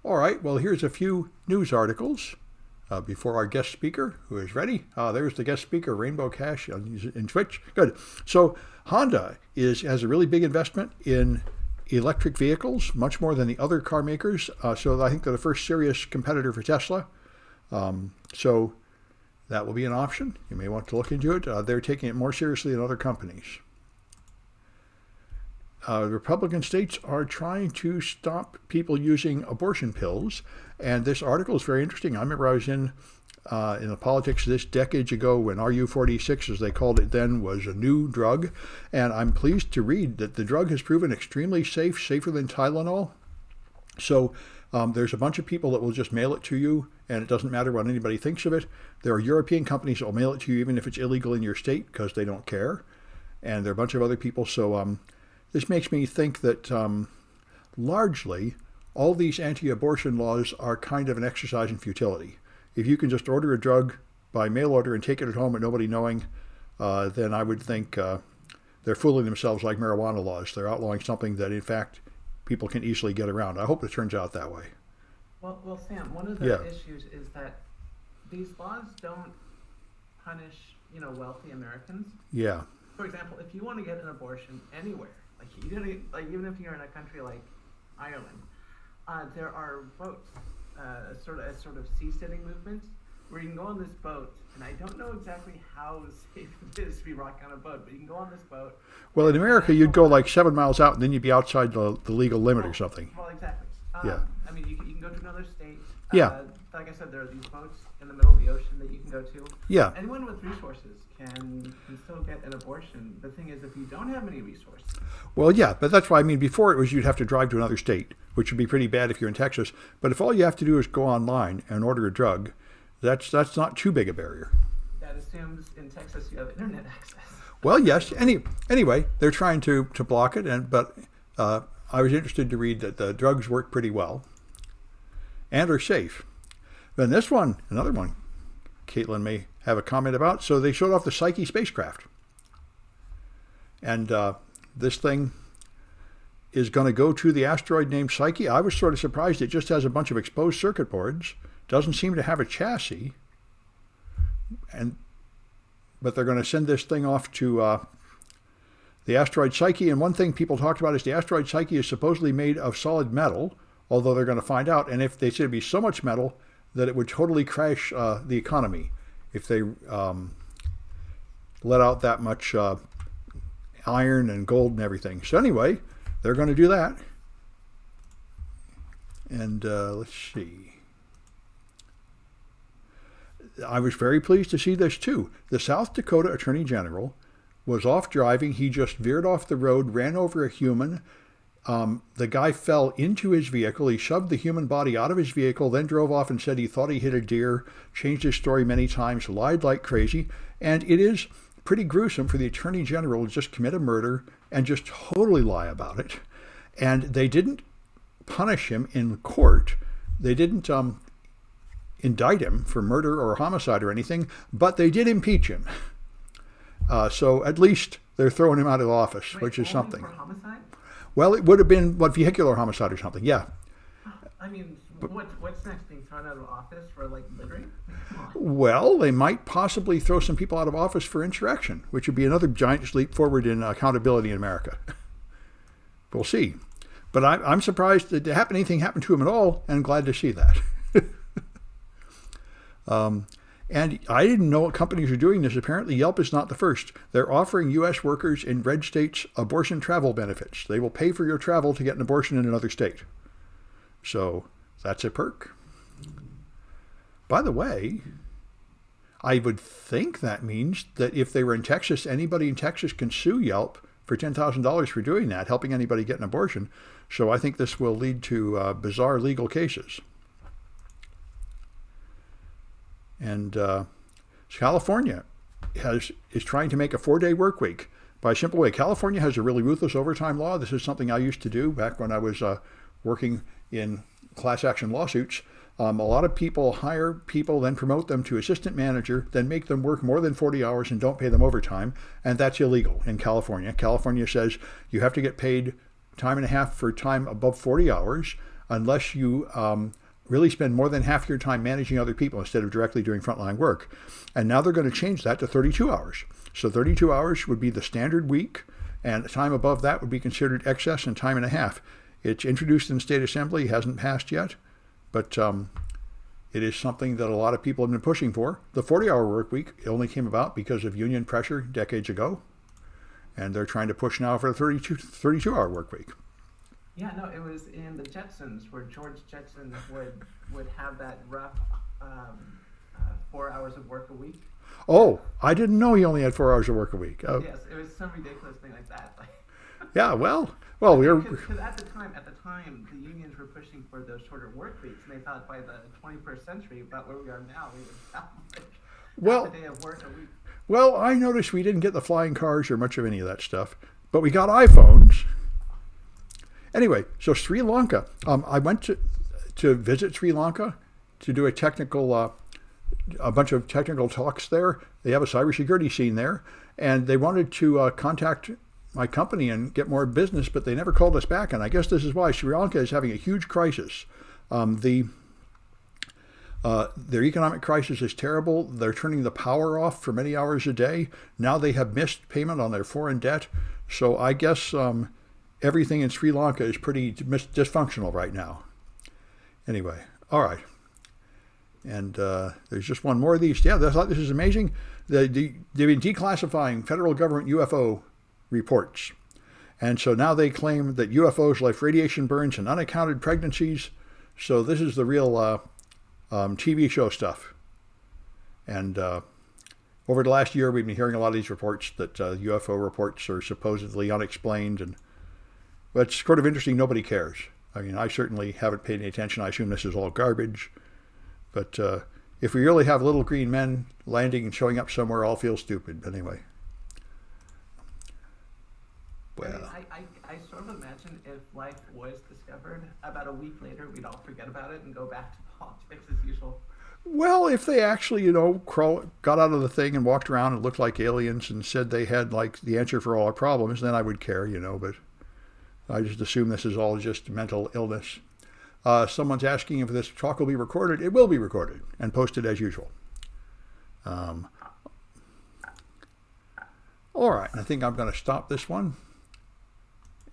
All right, well, here's a few news articles before our guest speaker, who is ready. There's the guest speaker, Rainbow Cash in Twitch. Good. So Honda has a really big investment in electric vehicles, much more than the other car makers. So I think they're the first serious competitor for Tesla. So that will be an option. You may want to look into it. They're taking it more seriously than other companies. Republican states are trying to stop people using abortion pills, and this article is very interesting. I remember I was in the politics this decades ago when RU46, as they called it then, was a new drug, and I'm pleased to read that the drug has proven extremely safe, safer than Tylenol. So there's a bunch of people that will just mail it to you, and it doesn't matter what anybody thinks of it. There are European companies that will mail it to you even if it's illegal in your state because they don't care, and there are a bunch of other people. So this makes me think that largely all these anti-abortion laws are kind of an exercise in futility. If you can just order a drug by mail order and take it at home with nobody knowing, then I would think they're fooling themselves like marijuana laws. They're outlawing something that, in fact, people can easily get around. I hope it turns out that way. Well, Sam, one of the issues is that these laws don't punish, wealthy Americans. Yeah. For example, if you want to get an abortion anywhere, even if you're in a country like Ireland, there are boats, sort of sea-sitting movements where you can go on this boat, and I don't know exactly how safe it is to be rocking on a boat, but you can go on this boat. Well, in America, you'd go like 7 miles out, and then you'd be outside the legal limit or something. Well, exactly. Yeah. I mean, you can go to another state. Yeah. Like I said, there are these boats in the middle of the ocean that you can go to. Yeah. Anyone with resources can still get an abortion. The thing is, if you don't have any resources. Well, yeah, but that's why I mean, before it was you'd have to drive to another state, which would be pretty bad if you're in Texas. But if all you have to do is go online and order a drug, that's not too big a barrier. That assumes in Texas you have internet access. Well, yes. Anyway, they're trying to block it, but I was interested to read that the drugs work pretty well and are safe. Then this one, another one, Caitlin may have a comment about. So they showed off the Psyche spacecraft. And this thing is going to go to the asteroid named Psyche. I was sort of surprised. It just has a bunch of exposed circuit boards. Doesn't seem to have a chassis. But they're going to send this thing off to the asteroid Psyche. And one thing people talked about is the asteroid Psyche is supposedly made of solid metal, although they're going to find out. And if they said it'd be so much metal that it would totally crash the economy if they let out that much iron and gold and everything. So anyway, they're going to do that. And let's see. I was very pleased to see this too. The South Dakota Attorney General was off driving. He just veered off the road, ran over a human. The guy fell into his vehicle. He shoved the human body out of his vehicle, then drove off and said he thought he hit a deer, changed his story many times, lied like crazy. And it is pretty gruesome for the Attorney General to just commit a murder and just totally lie about it. And they didn't punish him in court. They didn't indict him for murder or homicide or anything, but they did impeach him. So at least they're throwing him out of office, which is something. For homicide? Well, it would have been, vehicular homicide or something, yeah. I mean, what's next? Being thrown out of office for, littering? Well, they might possibly throw some people out of office for insurrection, which would be another giant leap forward in accountability in America. We'll see. But I'm surprised that anything happened to him at all, and glad to see that. And I didn't know what companies are doing this. Apparently, Yelp is not the first. They're offering U.S. workers in red states abortion travel benefits. They will pay for your travel to get an abortion in another state. So that's a perk. By the way, I would think that means that if they were in Texas, anybody in Texas can sue Yelp for $10,000 for doing that, helping anybody get an abortion. So I think this will lead to bizarre legal cases. And California is trying to make a 4-day work week by a simple way. California has a really ruthless overtime law. This is something I used to do back when I was working in class action lawsuits. A lot of people hire people, then promote them to assistant manager, then make them work more than 40 hours and don't pay them overtime. And that's illegal in California. California says you have to get paid time and a half for time above 40 hours. unless you really spend more than half your time managing other people instead of directly doing frontline work. And now they're going to change that to 32 hours. So 32 hours would be the standard week, and time above that would be considered excess and time and a half. It's introduced in state assembly, hasn't passed yet, but it is something that a lot of people have been pushing for. The 40-hour work week only came about because of union pressure decades ago, and they're trying to push now for a 32-hour work week. Yeah, no, it was in the Jetsons where George Jetson would have that rough 4 hours of work a week. Oh, I didn't know he only had 4 hours of work a week. Oh. Yes, it was some ridiculous thing like that. Yeah, well, we were because at the time, the unions were pushing for those shorter work weeks, and they thought by the 21st century, about where we are now, we would have half a day of work a week. Well, I noticed we didn't get the flying cars or much of any of that stuff, but we got iPhones. Anyway, so Sri Lanka. I went to visit Sri Lanka to do a bunch of technical talks there. They have a cybersecurity scene there, and they wanted to contact my company and get more business, but they never called us back. And I guess this is why Sri Lanka is having a huge crisis. Their economic crisis is terrible. They're turning the power off for many hours a day. Now they have missed payment on their foreign debt. So I guess everything in Sri Lanka is pretty dysfunctional right now. Anyway, all right. And there's just one more of these. Yeah, I thought this is amazing. They've been declassifying federal government UFO reports. And so now they claim that UFOs left radiation burns and unaccounted pregnancies. So this is the real TV show stuff. And over the last year, we've been hearing a lot of these reports that UFO reports are supposedly unexplained. But it's sort of interesting. Nobody cares. I mean, I certainly haven't paid any attention. I assume this is all garbage. But if we really have little green men landing and showing up somewhere, I'll feel stupid. But anyway. Well, I sort of imagine if life was discovered, about a week later, we'd all forget about it and go back to politics as usual. Well, if they actually, got out of the thing and walked around and looked like aliens and said they had like the answer for all our problems, then I would care, but I just assume this is all just mental illness. Someone's asking if this talk will be recorded. It will be recorded and posted as usual. All right, I think I'm going to stop this one.